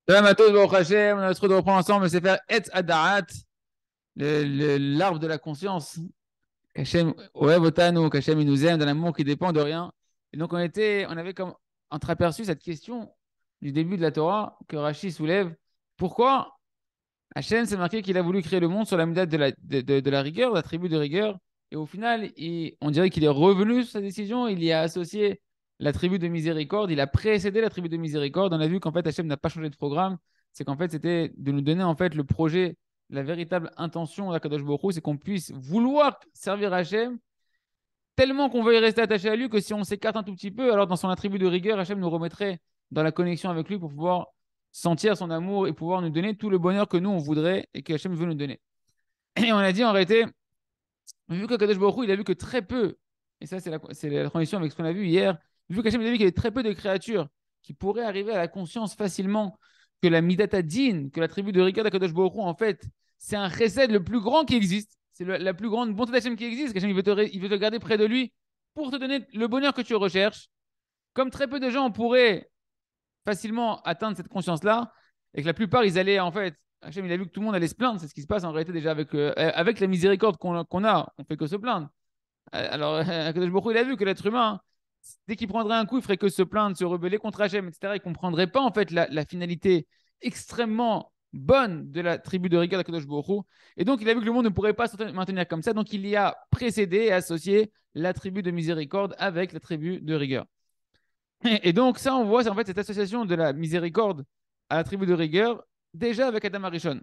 Salam à tous, Baruch Hashem, on a le truc de reprendre ensemble, c'est faire Et Adarat, l'arbre de la conscience. Qu'Hachem, ouais, Votano, qu'Hachem, il nous aime, d'un amour qui dépend de rien. Et donc, on avait comme entreaperçu cette question du début de la Torah que Rashi soulève. Pourquoi Hachem, c'est marqué qu'il a voulu créer le monde sur la méthode de la rigueur, la tribu de rigueur. Et au final, on dirait qu'il est revenu sur sa décision. Il y a associé la tribu de miséricorde. Il a précédé la tribu de miséricorde. On a vu qu'en fait, Hachem n'a pas changé de programme. C'est qu'en fait, c'était de nous donner en fait le projet, la véritable intention d'Akadosh Baruch Hu, c'est qu'on puisse vouloir servir Hachem tellement qu'on veuille rester attaché à lui que si on s'écarte un tout petit peu, alors dans son attribut de rigueur, Hachem nous remettrait dans la connexion avec lui pour pouvoir sentir son amour et pouvoir nous donner tout le bonheur que nous, on voudrait et que Hachem veut nous donner. Et on a dit en réalité, vu que Kadosh Baruch Hu, il a vu que très peu, et ça c'est la transition avec ce qu'on a vu hier, vu qu'Hachem il a vu qu'il y avait très peu de créatures qui pourraient arriver à la conscience facilement que la Midata Din, que la tribu de rigueur d'Akadosh Baruch Hu, en fait, c'est un chesed le plus grand qui existe. C'est la plus grande bonté d'Hachem qui existe. Qu'Hachem il veut te garder près de lui pour te donner le bonheur que tu recherches. Comme très peu de gens pourraient facilement atteindre cette conscience-là, et que la plupart, ils allaient, en fait, Hachem, il a vu que tout le monde allait se plaindre, c'est ce qui se passe en réalité déjà avec la miséricorde qu'on a, on fait que se plaindre. Alors, Akadosh Baruch Hu, il a vu que l'être humain, dès qu'il prendrait un coup, il ferait que se plaindre, se rebeller contre Hachem, etc. Il ne comprendrait pas, en fait, la finalité extrêmement bonne de la tribu de rigueur d'Akadosh Baruch Hu. Et donc, il a vu que le monde ne pourrait pas se maintenir comme ça, donc il y a précédé et associé la tribu de miséricorde avec la tribu de rigueur. Et donc, ça, on voit, c'est en fait cette association de la miséricorde à la tribu de rigueur, déjà avec Adam Arishon.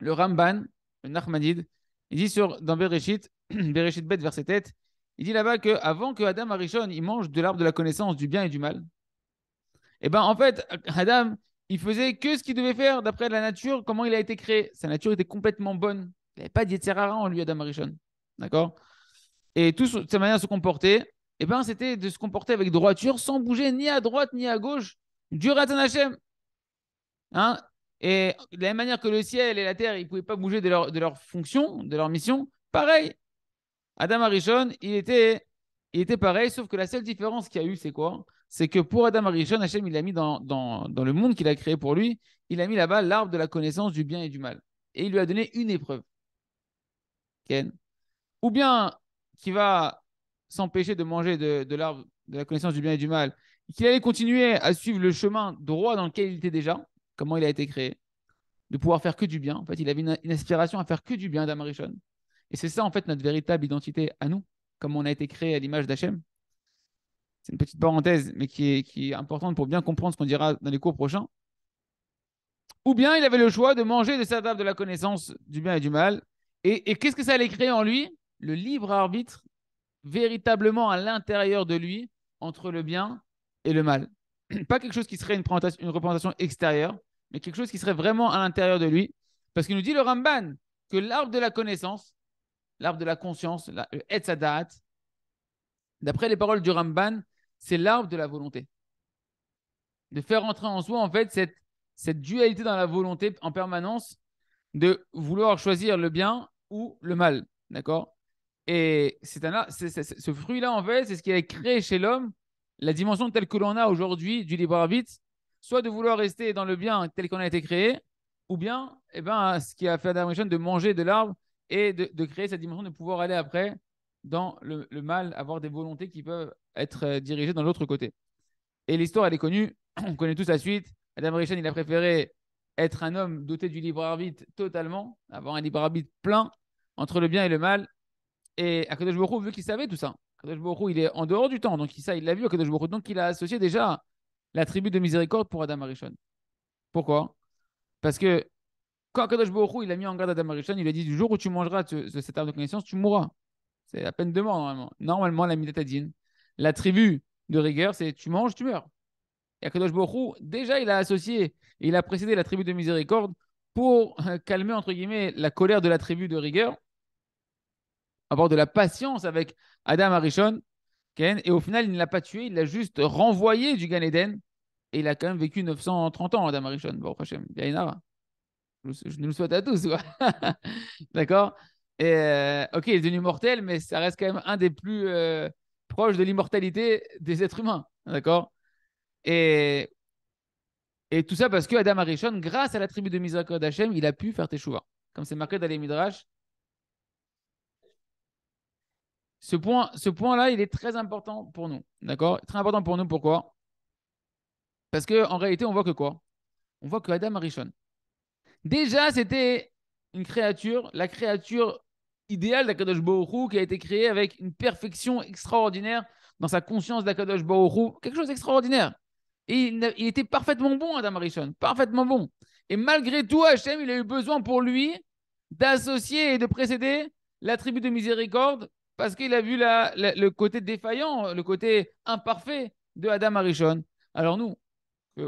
Le Ramban, le Nachmanide, il dit dans Bereshit, Bereshit Bet, verset 7, il dit là-bas qu'avant que Adam Arishon il mange de l'arbre de la connaissance du bien et du mal, et ben en fait, Adam, il faisait que ce qu'il devait faire d'après la nature, comment il a été créé. Sa nature était complètement bonne. Il n'avait pas d'Yetzerara en lui, Adam Arishon. D'accord. Et toute sa manière de se comporter, eh ben, c'était de se comporter avec droiture sans bouger ni à droite ni à gauche du Ratan Hashem. Hein. Et de la même manière que le ciel et la terre, ils ne pouvaient pas bouger de leur fonction, de leur mission, pareil. Adam Arishon, il était pareil, sauf que la seule différence qu'il y a eu, c'est quoi? C'est que pour Adam Arishon, Hashem, il a mis dans le monde qu'il a créé pour lui, il a mis là-bas l'arbre de la connaissance du bien et du mal. Et il lui a donné une épreuve. Ken. Ou bien qui va s'empêcher de manger de l'arbre de la connaissance du bien et du mal, et qu'il allait continuer à suivre le chemin droit dans lequel il était déjà, comment il a été créé, de pouvoir faire que du bien. En fait, il avait une aspiration à faire que du bien d'Amarichon. Et c'est ça, en fait, notre véritable identité à nous, comme on a été créé à l'image d'Hachem. C'est une petite parenthèse, mais qui est importante pour bien comprendre ce qu'on dira dans les cours prochains. Ou bien il avait le choix de manger de cette table de la connaissance du bien et du mal. Et qu'est-ce que ça allait créer en lui? Le libre arbitre véritablement à l'intérieur de lui entre le bien et le mal. Pas quelque chose qui serait une représentation extérieure, mais quelque chose qui serait vraiment à l'intérieur de lui. Parce qu'il nous dit le Ramban que l'arbre de la connaissance, l'arbre de la conscience, le Etzadat, d'après les paroles du Ramban, c'est l'arbre de la volonté. De faire entrer en soi, en fait, cette dualité dans la volonté en permanence de vouloir choisir le bien ou le mal. D'accord. Et ce fruit-là, en fait, c'est ce qui a créé chez l'homme la dimension telle que l'on a aujourd'hui du libre arbitre, soit de vouloir rester dans le bien tel qu'on a été créé, ou bien eh ben, ce qui a fait Adam de manger de l'arbre et de créer cette dimension de pouvoir aller après dans le mal, avoir des volontés qui peuvent être dirigées dans l'autre côté. Et l'histoire, elle est connue, on connaît tous la suite. Adam Rishon, il a préféré être un homme doté du libre arbitre totalement, avoir un libre arbitre plein entre le bien et le mal. Et Akadosh Baruch Hu, vu qu'il savait tout ça, Akadosh Baruch Hu, il est en dehors du temps, donc ça, il l'a vu, Akadosh Baruch Hu, donc il a associé déjà la tribu de miséricorde pour Adam Arishon. Pourquoi? Parce que quand Akadosh Baruch Hu, il a mis en garde Adam Arishon, il a dit du jour où tu mangeras de cet arbre de connaissance, tu mourras. C'est la peine de mort, normalement. Normalement, la Midatadine, la tribu de rigueur, c'est tu manges, tu meurs. Et Akadosh Baruch Hu, déjà, il a associé, il a précédé la tribu de miséricorde pour calmer, entre guillemets, la colère de la tribu de rigueur, avoir de la patience avec Adam Arishon. Et au final, il ne l'a pas tué, il l'a juste renvoyé du Gan Eden. Et il a quand même vécu 930 ans, Adam Arishon. Bon, Hachem, je nous le souhaite à tous. D'accord. Et ok, il est devenu mortel, mais ça reste quand même un des plus proches de l'immortalité des êtres humains. D'accord. Et Et tout ça parce que Adam Arishon, grâce à la tribu de miséricorde d'Hachem, il a pu faire Teshuvah. Comme c'est marqué dans les Midrash. Ce point-là, il est très important pour nous. D'accord? Très important pour nous. Pourquoi? Parce qu'en réalité, on voit que quoi? On voit que Adam Arishon, déjà, c'était une créature, la créature idéale d'Akadosh Baruch Hu, qui a été créée avec une perfection extraordinaire dans sa conscience d'Akadosh Baruch Hu, quelque chose d'extraordinaire. Et il était parfaitement bon, Adam Arishon, parfaitement bon. Et malgré tout, Hachem, il a eu besoin pour lui d'associer et de précéder la tribu de miséricorde parce qu'il a vu le côté défaillant, le côté imparfait de Adam Arishon. Alors nous,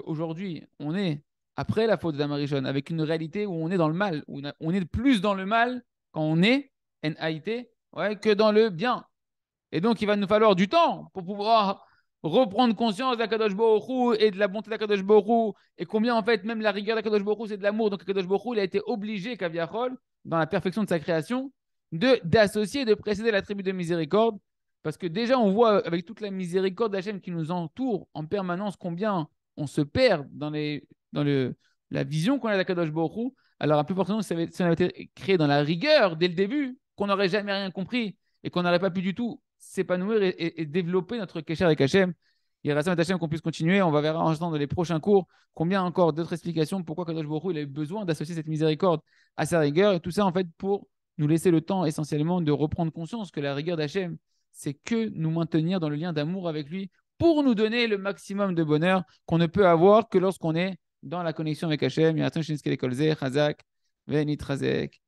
aujourd'hui, on est après la faute d'Adam Arishon, avec une réalité où on est dans le mal, où on est plus dans le mal quand on est NAIT, ouais, que dans le bien. Et donc, il va nous falloir du temps pour pouvoir reprendre conscience d'Akadosh Baruch Hu et de la bonté d'Akadosh Baruch Hu, et combien, en fait, même la rigueur d'Akadosh Baruch Hu, c'est de l'amour. Donc, Akadosh Baruch Hu, il a été obligé, Kaviachol, dans la perfection de sa création, d'associer, de précéder la tribu de miséricorde. Parce que déjà, on voit avec toute la miséricorde d'Hachem qui nous entoure en permanence combien on se perd dans la vision qu'on a d'Akadosh Baruch Hu. Alors, à plus forte raison, si ça avait été créé dans la rigueur dès le début, qu'on n'aurait jamais rien compris et qu'on n'aurait pas pu du tout s'épanouir et développer notre Kesher avec Hachem. Il reste à Hachem qu'on puisse continuer. On va voir en dans les prochains cours combien encore d'autres explications pourquoi Kadosh Baruch Hu, il a eu besoin d'associer cette miséricorde à sa rigueur. Et tout ça, en fait, pour nous laisser le temps essentiellement de reprendre conscience que la rigueur d'Hachem, c'est que nous maintenir dans le lien d'amour avec lui pour nous donner le maximum de bonheur qu'on ne peut avoir que lorsqu'on est dans la connexion avec Hachem. Chazak, Venit Razek.